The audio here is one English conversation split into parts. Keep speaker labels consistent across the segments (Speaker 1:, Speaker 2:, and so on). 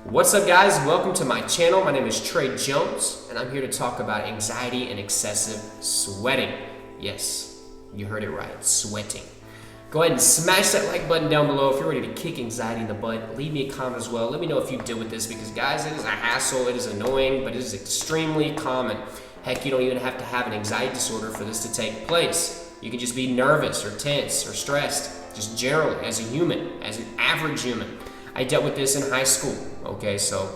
Speaker 1: What's up, guys? Welcome to my channel. My name is Trey Jones, and I'm here to talk about anxiety and excessive sweating. Yes, you heard it right, sweating. Go ahead and smash that like button down below if you're ready to kick anxiety in the butt. Leave me a comment as well. Let me know if you deal with this because, guys, it is a hassle, it is annoying, but it is extremely common. Heck, you don't even have to have an anxiety disorder for this to take place. You can just be nervous or tense or stressed, just generally as a human, as an average human. I dealt with this in high school, okay? So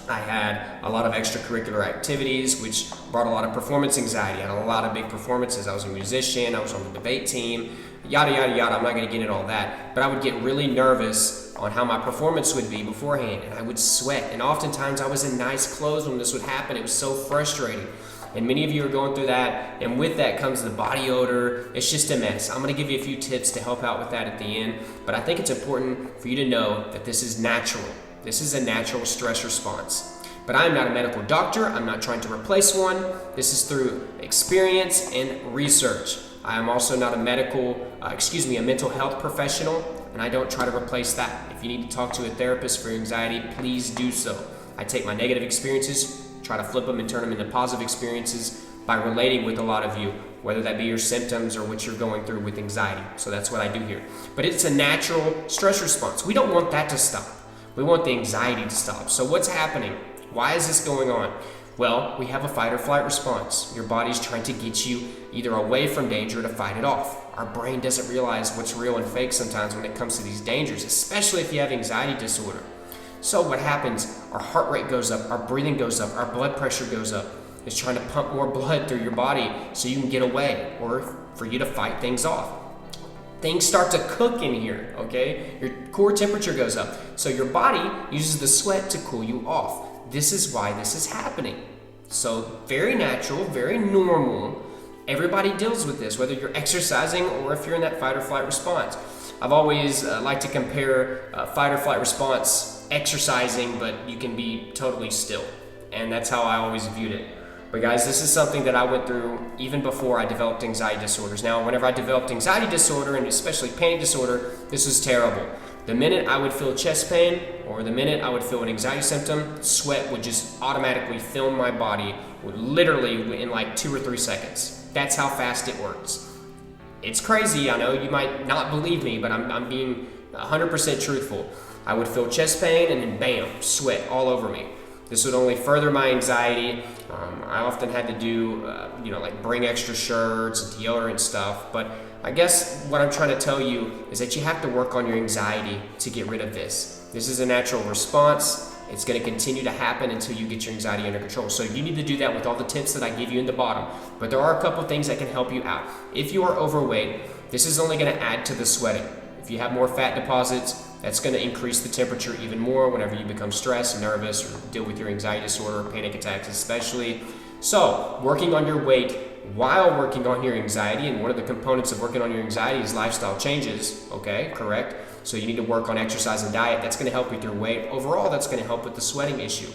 Speaker 1: I had a lot of extracurricular activities, which brought a lot of performance anxiety. I had a lot of big performances. I was a musician, I was on the debate team, yada, yada, yada. I'm not gonna get into all that, but I would get really nervous on how my performance would be beforehand, and I would sweat. And oftentimes I was in nice clothes when this would happen. It was so frustrating. And many of you are going through that, and with that comes the body odor. It's just a mess. I'm gonna give you a few tips to help out with that at the end, but I think it's important for you to know that this is natural. This is a natural stress response. But I'm not a medical doctor. I'm not trying to replace one. This is through experience and research. I am also not a mental health professional, and I don't try to replace that. If you need to talk to a therapist for your anxiety, please do so. I take my negative experiences, try to flip them and turn them into positive experiences by relating with a lot of you, whether that be your symptoms or what you're going through with anxiety. So that's what I do here. But it's a natural stress response. We don't want that to stop. We want the anxiety to stop. So what's happening? Why is this going on? Well, we have a fight or flight response. Your body's trying to get you either away from danger or to fight it off. Our brain doesn't realize what's real and fake sometimes when it comes to these dangers, especially if you have anxiety disorder. So what happens? Our heart rate goes up, our breathing goes up, our blood pressure goes up. It's trying to pump more blood through your body so you can get away or for you to fight things off. Things start to cook in here, okay? Your core temperature goes up. So your body uses the sweat to cool you off. This is why this is happening. So very natural, very normal. Everybody deals with this, whether you're exercising or if you're in that fight or flight response. I've always liked to compare fight or flight response exercising, but you can be totally still. And that's how I always viewed it. But guys, this is something that I went through even before I developed anxiety disorders. Now, whenever I developed anxiety disorder, and especially panic disorder, this was terrible. The minute I would feel chest pain, or the minute I would feel an anxiety symptom, sweat would just automatically fill my body, literally in like 2 or 3 seconds. That's how fast it works. It's crazy, I know, you might not believe me, but I'm being 100% truthful. I would feel chest pain and then bam, sweat all over me. This would only further my anxiety. I often had to do, like bring extra shirts and deodorant stuff. But I guess what I'm trying to tell you is that you have to work on your anxiety to get rid of this. This is a natural response. It's going to continue to happen until you get your anxiety under control. So you need to do that with all the tips that I give you in the bottom. But there are a couple things that can help you out. If you are overweight, this is only going to add to the sweating. If you have more fat deposits, that's going to increase the temperature even more whenever you become stressed, nervous, or deal with your anxiety disorder, panic attacks especially. So, working on your weight while working on your anxiety, and one of the components of working on your anxiety is lifestyle changes, okay, correct? So you need to work on exercise and diet. That's going to help with your weight. Overall, that's going to help with the sweating issue.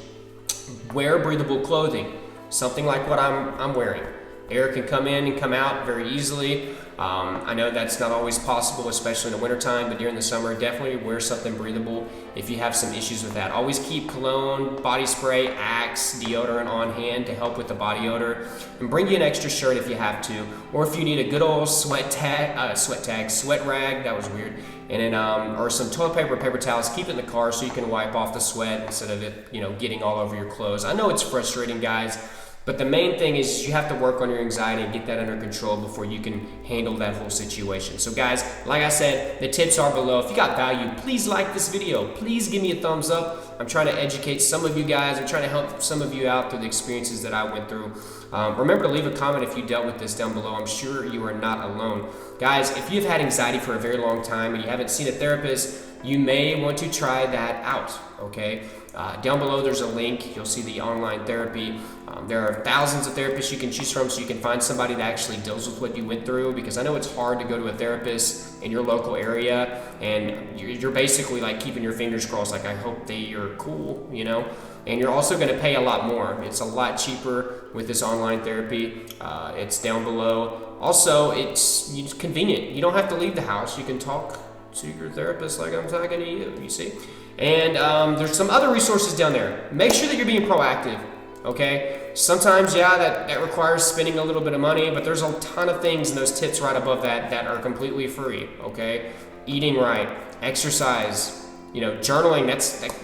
Speaker 1: Wear breathable clothing, something like what I'm wearing. Air can come in and come out very easily. I know that's not always possible, especially in the wintertime, but during the summer, definitely wear something breathable if you have some issues with that. Always keep cologne, body spray, Axe, deodorant on hand to help with the body odor. And bring you an extra shirt if you have to, or if you need a good old sweat rag, that was weird, and then, or some toilet paper, paper towels, keep it in the car so you can wipe off the sweat instead of it, getting all over your clothes. I know it's frustrating, guys. But the main thing is you have to work on your anxiety and get that under control before you can handle that whole situation. So guys, like I said, the tips are below. If you got value, please like this video. Please give me a thumbs up. I'm trying to educate some of you guys. I'm trying to help some of you out through the experiences that I went through. Remember to leave a comment if you dealt with this down below. I'm sure you are not alone. Guys, if you've had anxiety for a very long time and you haven't seen a therapist, you may want to try that out, okay? Down below there's a link. You'll see the online therapy. There are thousands of therapists you can choose from, so you can find somebody that actually deals with what you went through, because I know it's hard to go to a therapist in your local area and you're basically like keeping your fingers crossed, like I hope they are cool, and you're also going to pay a lot more. It's a lot cheaper with this online therapy. It's down below. Also, it's convenient. You don't have to leave the house. You can talk to your therapist like I'm talking to you, you see? And there's some other resources down there. Make sure that you're being proactive, okay? Sometimes, yeah, that requires spending a little bit of money, but there's a ton of things in those tips right above that are completely free, okay? Eating right, exercise, journaling, that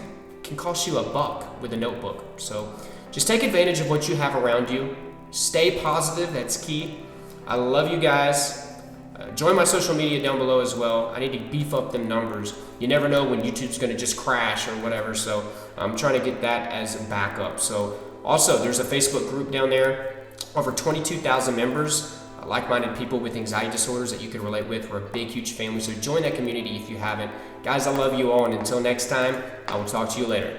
Speaker 1: can cost you $1 with a notebook. So just take advantage of what you have around you. Stay positive, that's key. I love you guys. Join my social media down below as well. I need to beef up them numbers. You never know when YouTube's gonna just crash or whatever, so I'm trying to get that as a backup. So also, there's a Facebook group down there, over 22,000 members, like-minded people with anxiety disorders that you can relate with. We're a big, huge family, so join that community if you haven't. Guys, I love you all, and until next time, I will talk to you later.